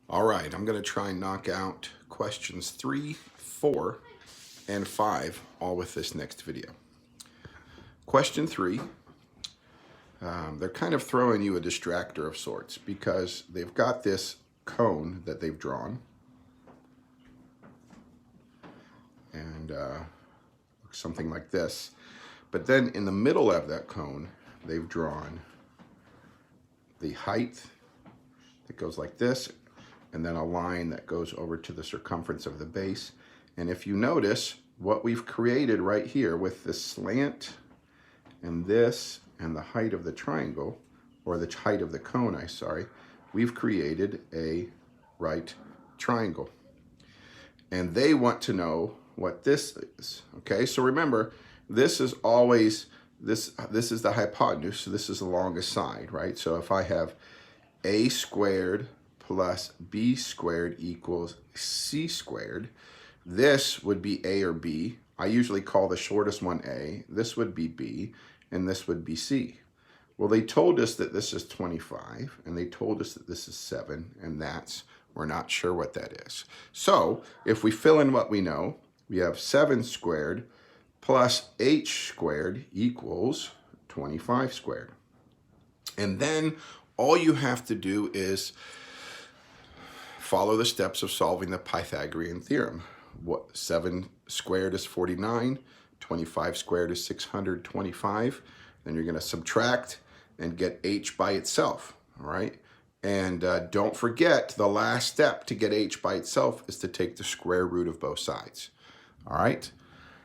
All right, I'm going to try and knock out questions 3, 4, and 5 all with this next video. Question 3, they're kind of throwing you a distractor of sorts because they've got this cone that they've drawn. And looks something like this. But then in the middle of that cone, they've drawn the height that goes like this, and then a line that goes over to the circumference of the base. And if you notice, what we've created right here with this slant and this and the height of the triangle, or the height of the cone, we've created a right triangle. And they want to know what this is. Okay, so remember, this is always, this is the hypotenuse, so this is the longest side, right? So if I have a squared plus b squared equals c squared, this would be a or b. I usually call the shortest one a, this would be b, and this would be c. Well, they told us that this is 25, and they told us that this is 7, and we're not sure what that is. So if we fill in what we know, we have 7 squared plus h squared equals 25 squared. And then all you have to do is follow the steps of solving the Pythagorean theorem. 7 squared is 49, 25 squared is 625. Then you're going to subtract and get h by itself, all right? And don't forget, the last step to get h by itself is to take the square root of both sides, all right?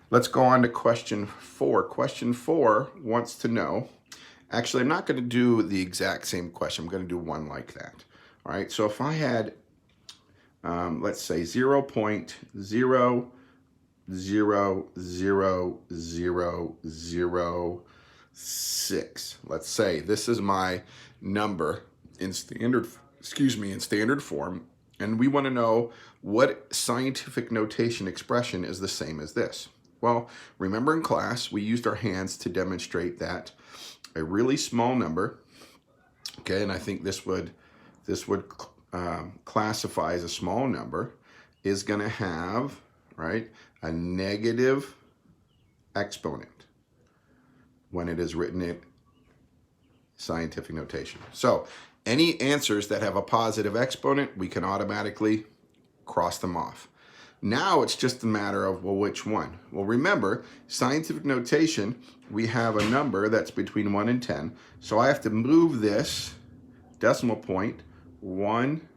Let's go on to question 4. Question 4 wants to know, actually, I'm not going to do the exact same question. I'm going to do one like that, all right? So if I had, let's say 0.0000006. Let's say this is my number in standard form, and we want to know what scientific notation expression is the same as this. Well, remember in class we used our hands to demonstrate that a really small number, okay, and I think this would classify as a small number, is going to have, right, a negative exponent when it is written in scientific notation. So any answers that have a positive exponent, we can automatically cross them off. Now it's just a matter of, well, which one? Well, remember, scientific notation, we have a number that's between 1 and 10. So I have to move this decimal point 1,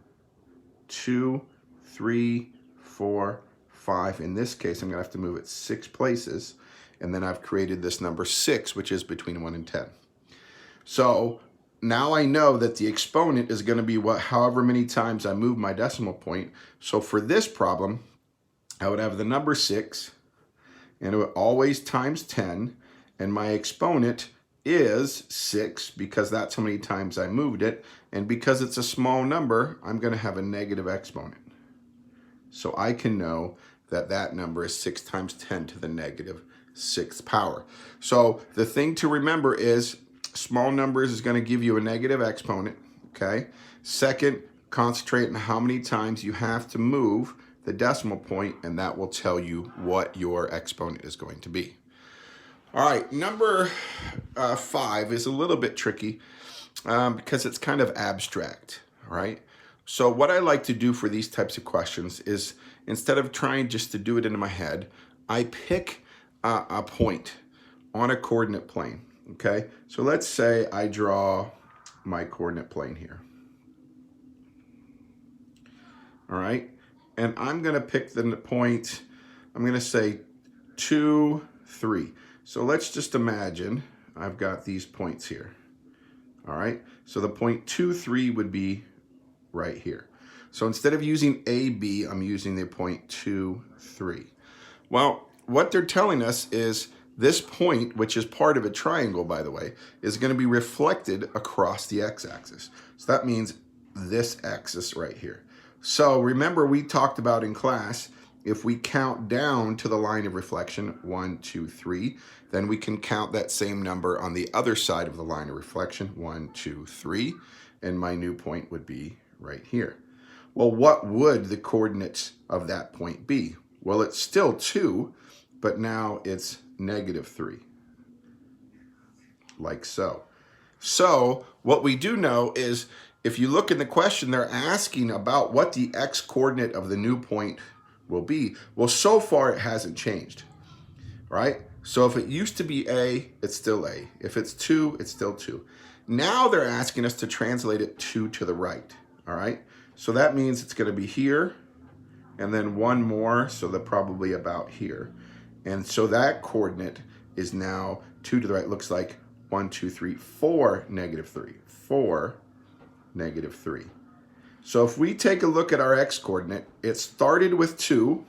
2, 3, 4, 5. In this case, I'm going to have to move it 6 places. And then I've created this number 6, which is between 1 and 10. So now I know that the exponent is going to be however many times I move my decimal point. So for this problem, I would have the number 6, and it would always times 10, and my exponent is 6 because that's how many times I moved it, and because it's a small number, I'm going to have a negative exponent. So I can know that that number is 6 times 10 to the negative 6th power. So the thing to remember is small numbers is going to give you a negative exponent, okay? Second, concentrate on how many times you have to move the decimal point, and that will tell you what your exponent is going to be. All right, number 5 is a little bit tricky because it's kind of abstract, all right? So what I like to do for these types of questions is, instead of trying just to do it into my head, I pick a point on a coordinate plane, okay? So let's say I draw my coordinate plane here, all right? And I'm going to pick the point, I'm going to say 2, 3. So let's just imagine I've got these points here, all right? So the point 2, 3 would be right here. So instead of using AB, I'm using the point 2, 3. Well, what they're telling us is this point, which is part of a triangle, by the way, is going to be reflected across the x-axis. So that means this axis right here. So remember, we talked about in class, if we count down to the line of reflection, 1, 2, 3, then we can count that same number on the other side of the line of reflection, 1, 2, 3, and my new point would be right here. Well, what would the coordinates of that point be? Well, it's still 2, but now it's -3, like so. So what we do know is if you look in the question, they're asking about what the x-coordinate of the new point will be. Well, so far it hasn't changed, right? So if it used to be A, it's still A. If it's 2, it's still 2. Now they're asking us to translate it 2 to the right, all right? So that means it's going to be here, and then one more, so they're probably about here. And so that coordinate is now 2 to the right. Looks like 1, 2, 3, 4, -3. 4, -3. So if we take a look at our x-coordinate, it started with 2.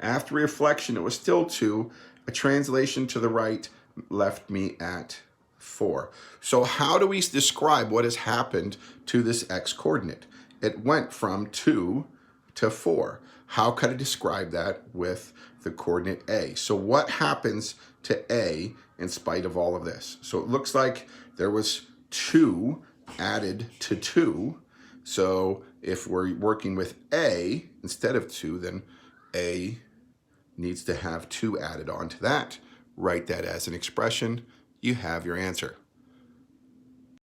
After reflection, it was still 2. A translation to the right left me at 4. So how do we describe what has happened to this x-coordinate? It went from 2 to 4. How could I describe that with the coordinate A? So what happens to A in spite of all of this? So it looks like there was 2 added to 2. So if we're working with A instead of 2, then A needs to have 2 added on to that. Write that as an expression. You have your answer.